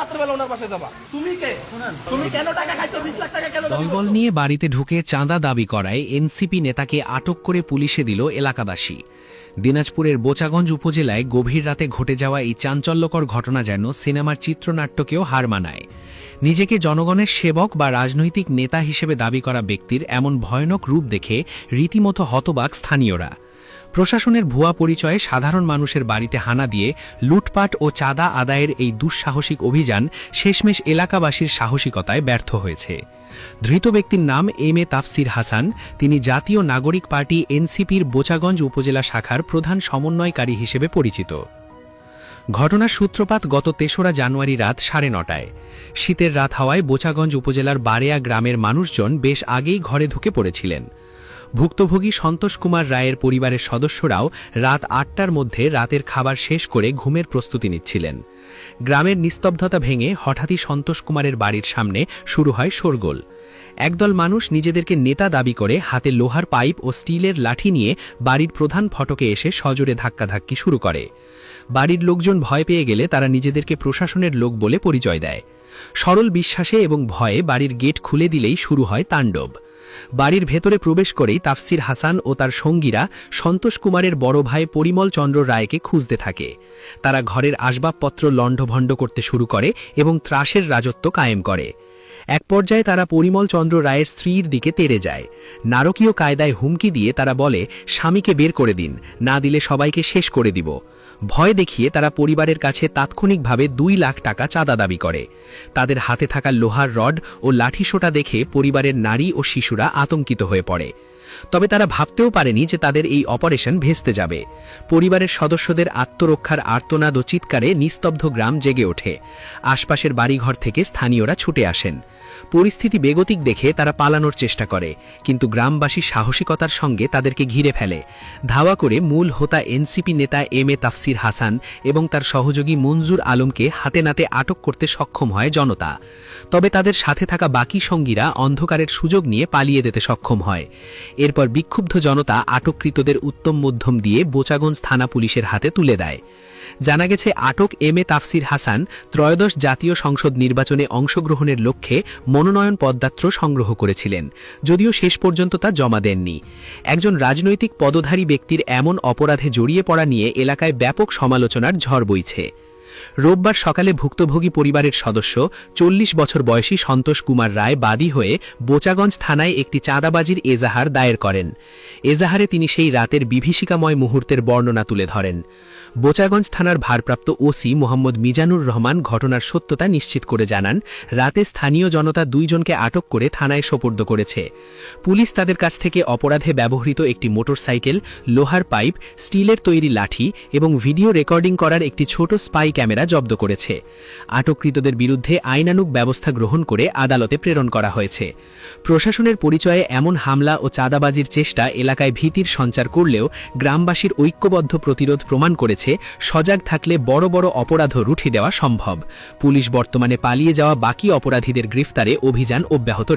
রাত্রেবেলা ওনার পাশে যাবা? তুমি কে? তুমি কেন টাকা খাইছো? 20 লাখ টাকা কেন? দলবল নিয়ে বাড়িতে ঢুকে চাঁদা দাবি করায় এনসিপি নেতাকে আটক করে পুলিশে দিল এলাকাবাসী। দিনাজপুরের বোচাগঞ্জ উপজেলায় গভীর রাতে ঘটে যাওয়া এই চাঞ্চল্যকর ঘটনা যেন সিনেমার চিত্রনাট্যকেও হার মানায়। নিজেকে জনগণের সেবক বা রাজনৈতিক নেতা হিসেবে দাবি করা ব্যক্তির এমন ভয়ানক রূপ দেখে রীতিমতো হতবাক স্থানীয়রা। প্রশাসনের ভুয়া পরিচয়ে সাধারণ মানুষের বাড়িতে হানা দিয়ে লুটপাট ও চাঁদা আদায়ের এই দুঃসাহসিক অভিযান শেষমেশ এলাকাবাসীর সাহসিকতায় ব্যর্থ হয়েছে। ধৃত ব্যক্তির নাম এম.এ. তাফসির হাসান। তিনি জাতীয় নাগরিক পার্টি এনসিপির বোচাগঞ্জ উপজেলা শাখার প্রধান সমন্বয়কারী হিসেবে পরিচিত। ঘটনার সূত্রপাত গত ৩রা জানুয়ারি রাত ৯:৩০টায়। শীতের রাত হওয়ায় বোচাগঞ্জ উপজেলার বারেয়া গ্রামের মানুষজন বেশ আগেই ঘরে ঢুকে পড়েছিলেন। ভুক্তভোগী সন্তোষ কুমার রায়ের পরিবারের সদস্যরাও রাত ৮টার মধ্যে রাতের খাবার শেষ করে ঘুমের প্রস্তুতি নিচ্ছিলেন। গ্রামের নিস্তব্ধতা ভেঙে হঠাৎই সন্তোষ কুমারের বাড়ির সামনে শুরু হয় শোরগোল। একদল মানুষ নিজেদেরকে নেতা দাবি করে হাতে লোহার পাইপ ও স্টিলের লাঠি নিয়ে বাড়ির প্রধান ফটকে এসে সজোরে ধাক্কাধাক্কি শুরু করে। বাড়ির লোকজন ভয় পেয়ে গেলে তারা নিজেদেরকে প্রশাসনের লোক বলে পরিচয় দেয়। সরল বিশ্বাসে এবং ভয়ে বাড়ির গেট খুলে দিলেই শুরু হয় তাণ্ডব। বাড়ির ভেতরে প্রবেশ করেই তাফসির হাসান ও তার সঙ্গীরা সন্তোষ কুমারের বড় ভাই পরিমল চন্দ্র রায়কে খুঁজতে থাকে। তারা ঘরের আসবাবপত্র লণ্ডভণ্ড করতে শুরু করে এবং ত্রাসের রাজত্ব কায়েম করে। এক পর্যায়ে তারা পরিমল চন্দ্র রায়ের স্ত্রীর দিকে তেড়ে যায়। নারকীয় কায়দায় হুমকি দিয়ে তারা বলে, স্বামীকে বের করে দিন, না দিলে সবাইকে শেষ করে দিব। ভয় দেখিয়ে তারা পরিবারের কাছে তাৎক্ষণিকভাবে ২ লাখ টাকা চাঁদা দাবি করে। তাদের হাতে থাকা লোহার রড ও লাঠিসোঁটা দেখে পরিবারের নারী ও শিশুরা আতঙ্কিত হয়ে পড়ে। তবে তারা ভাবতেও পারেনি যে তাদের এই অপারেশন ভেস্তে যাবে। পরিবারের সদস্যদের আত্মরক্ষার আর্তনাদ ও চিৎকারে নিস্তব্ধ গ্রাম জেগে ওঠে। আশপাশের বাড়িঘর থেকে স্থানীয়রা ছুটে আসেন। পরিস্থিতি বেগতিক দেখে তারা পালানোর চেষ্টা করে, কিন্তু গ্রামবাসী সাহসিকতার সঙ্গে তাদেরকে ঘিরে ফেলে। ধাওয়া করে মূল হোতা এনসিপি নেতা এম.এ. তাফসির হাসান এবং তার সহযোগী মঞ্জুর আলমকে হাতে নাতে আটক করতে সক্ষম হয় জনতা। তবে তাদের সাথে থাকা বাকি সঙ্গীরা অন্ধকারের সুযোগ নিয়ে পালিয়ে যেতে সক্ষম হয়। এরপর বিক্ষুব্ধ জনতা আটককৃতদের উত্তম মধ্যম দিয়ে বোচাগঞ্জ থানা পুলিশের হাতে তুলে দেয়। জানা গেছে, আটক এম.এ. তাফসির হাসান ত্রয়োদশ জাতীয় সংসদ নির্বাচনে অংশগ্রহণের লক্ষ্যে মনোনয়ন পদযাত্র সংগ্রহ করেছিলেন, যদিও শেষ পর্যন্ত তা জমা দেননি। একজন রাজনৈতিক পদধারী ব্যক্তির এমন অপরাধে জড়িয়ে পড়া নিয়ে এলাকায় ব্যাপক সমালোচনার ঝড় বইছে। রোববার সকালে ভুক্তভোগী পরিবারের সদস্য ৪০ বছর বয়সী সন্তোষ কুমার রায় বাদী হয়ে বোচাগঞ্জ থানায় একটি চাঁদাবাজির এজাহার দায়ের করেন। এজাহারে তিনি সেই রাতের বিভীষিকাময় মুহূর্তের বর্ণনা তুলে ধরেন। বোচাগঞ্জ থানার ভারপ্রাপ্ত ওসি মোহাম্মদ মিজানুর রহমান ঘটনার সত্যতা নিশ্চিত করে জানান, রাতে স্থানীয় জনতা ২ জনকে আটক করে থানায় সোপর্দ করেছে। পুলিশ তাদের কাছ থেকে অপরাধে ব্যবহৃত একটি মোটরসাইকেল, লোহার পাইপ, স্টিলের তৈরি লাঠি এবং ভিডিও রেকর্ডিং করার একটি ছোট স্পাই ক্যামেরা জব্দ করেছে। আটককৃতদের বিরুদ্ধে আইনানুগ ব্যবস্থা গ্রহণ করে আদালতে প্রেরণ করা হয়েছে। প্রশাসনের পরিচয়ে এমন হামলা ও চাঁদাবাজির চেষ্টা এলাকায় ভীতির সঞ্চার করলেও গ্রামবাসীর ঐক্যবদ্ধ প্রতিরোধ প্রমাণ করেছে সজাগ থাকলে বড় বড় অপরাধও রুখে দেওয়া সম্ভব। পুলিশ বর্তমানে পালিয়ে যাওয়া বাকি অপরাধীদের গ্রেফতারে অভিযান অব্যাহত